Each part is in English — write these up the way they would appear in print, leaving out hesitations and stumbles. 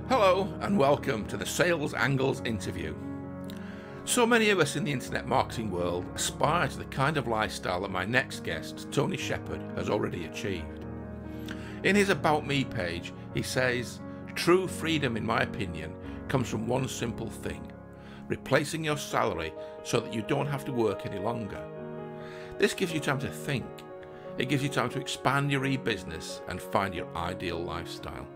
Hello and welcome to the Sales Angles interview. So many of us in the internet marketing world aspire to the kind of lifestyle that my next guest, Tony Shepard, has already achieved. In his About Me page, he says, "True freedom, in my opinion, comes from one simple thing: replacing your salary so that you don't have to work any longer." This gives you time to think. It gives you time to expand your e-business and find your ideal lifestyle.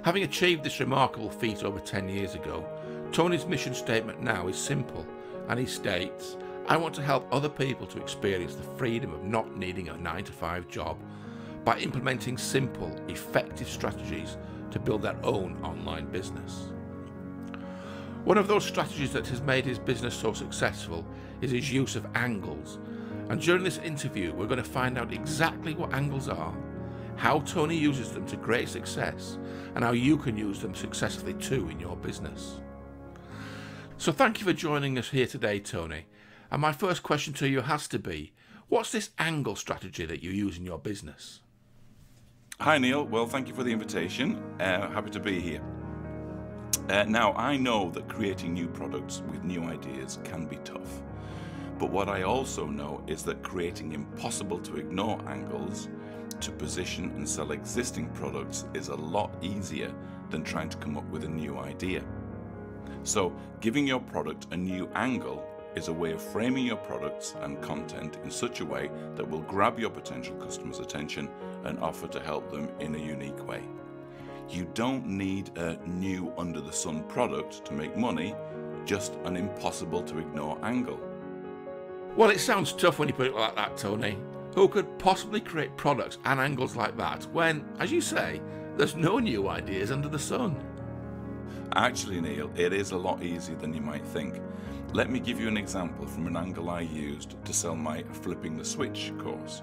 Having achieved this remarkable feat over 10 years ago, Tony's mission statement now is simple, and he states, "I want to help other people to experience the freedom of not needing a 9-to-5 job by implementing simple, effective strategies to build their own online business." One of those strategies that has made his business so successful is his use of angles, and during this interview we're going to find out exactly what angles are, how Tony uses them to great success, and how you can use them successfully too in your business. So thank you for joining us here today, Tony. And my first question to you has to be, what's this angle strategy that you use in your business? Hi Neil, well thank you for the invitation. Happy to be here. Now I know that creating new products with new ideas can be tough. But what I also know is that creating impossible to ignore angles to position and sell existing products is a lot easier than trying to come up with a new idea. So giving your product a new angle is a way of framing your products and content in such a way that will grab your potential customers' attention and offer to help them in a unique way. You don't need a new under the sun product to make money, just an impossible to ignore angle. Well, it sounds tough when you put it like that, Tony. Who could possibly create products and angles like that when, as you say, there's no new ideas under the sun? Actually, Neil, it is a lot easier than you might think. Let me give you an example from an angle I used to sell my Flipping the Switch course.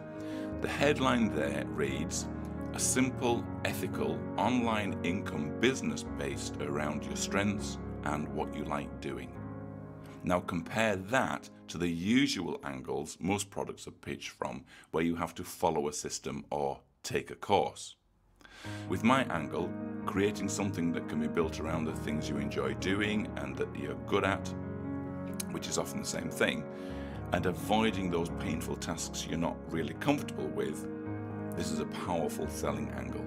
The headline there reads, "A simple, ethical, online income business based around your strengths and what you like doing." Now compare that to the usual angles most products are pitched from, where you have to follow a system or take a course. With my angle, creating something that can be built around the things you enjoy doing and that you're good at, which is often the same thing, and avoiding those painful tasks you're not really comfortable with, this is a powerful selling angle,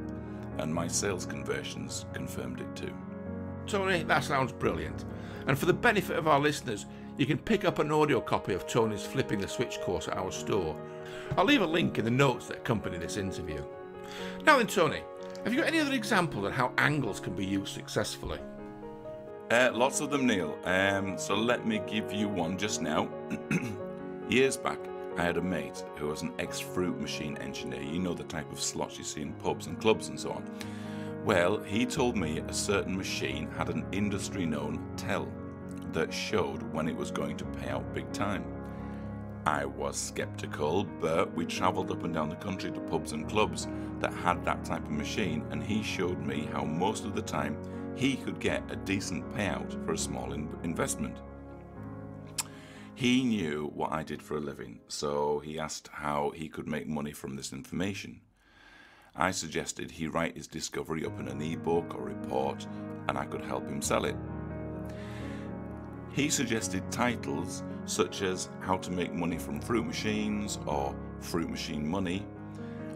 and my sales conversions confirmed it too. Tony, that sounds brilliant. And for the benefit of our listeners, you can pick up an audio copy of Tony's Flipping the Switch course at our store. I'll leave a link in the notes that accompany this interview. Now then, Tony, have you got any other examples of how angles can be used successfully? Lots of them, Neil. So let me give you one just now. Years back, I had a mate who was an ex-fruit machine engineer. You know, the type of slots you see in pubs and clubs and so on. Well, he told me a certain machine had an industry-known tell that showed when it was going to pay out big time. I was skeptical, but we travelled up and down the country to pubs and clubs that had that type of machine, and he showed me how most of the time he could get a decent payout for a small investment. He knew what I did for a living, so he asked how he could make money from this information. I suggested he write his discovery up in an ebook or report, and I could help him sell it. He suggested titles such as How to Make Money from Fruit Machines or Fruit Machine Money,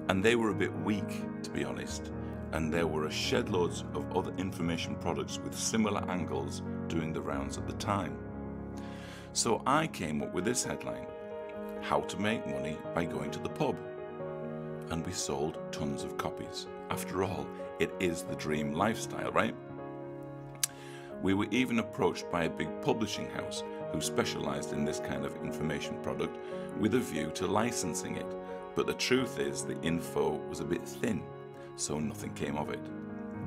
and they were a bit weak, to be honest, and there were a shed loads of other information products with similar angles doing the rounds at the time. So I came up with this headline: How to Make Money by Going to the Pub. And we sold tons of copies. After all, it is the dream lifestyle, right? We were even approached by a big publishing house who specialized in this kind of information product with a view to licensing it. But the truth is the info was a bit thin, so nothing came of it.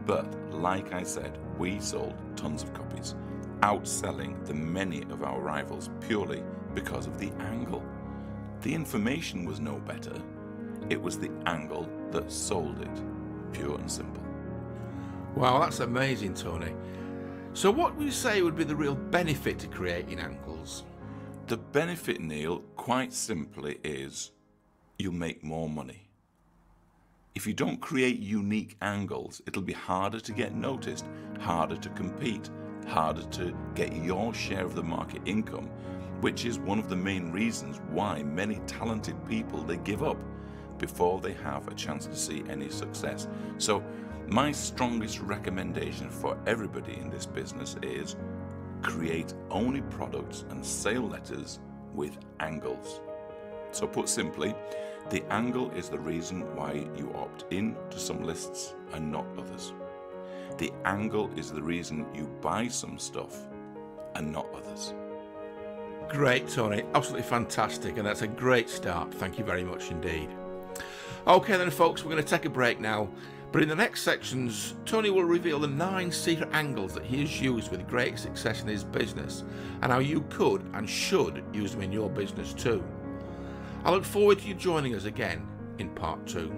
But like I said, we sold tons of copies, outselling the many of our rivals purely because of the angle. The information was no better. It was the angle that sold it, pure and simple. Wow, that's amazing, Tony. So what would you say would be the real benefit to creating angles? The benefit, Neil, quite simply is you'll make more money. If If you don't create unique angles, it'll be harder to get noticed, harder to compete, harder to get your share of the market income, which is one of the main reasons why many talented people, they give up before they have a chance to see any success. So my strongest recommendation for everybody in this business is create only products and sale letters with angles. So put simply, the angle is the reason why you opt in to some lists and not others. The angle is the reason you buy some stuff and not others. Great, Tony. Absolutely fantastic. And that's a great start. Thank you very much indeed. Okay then, folks, we're going to take a break now. But in the next sections, Tony will reveal the 9 secret angles that he has used with great success in his business and how you could and should use them in your business too. I look forward to you joining us again in part 2.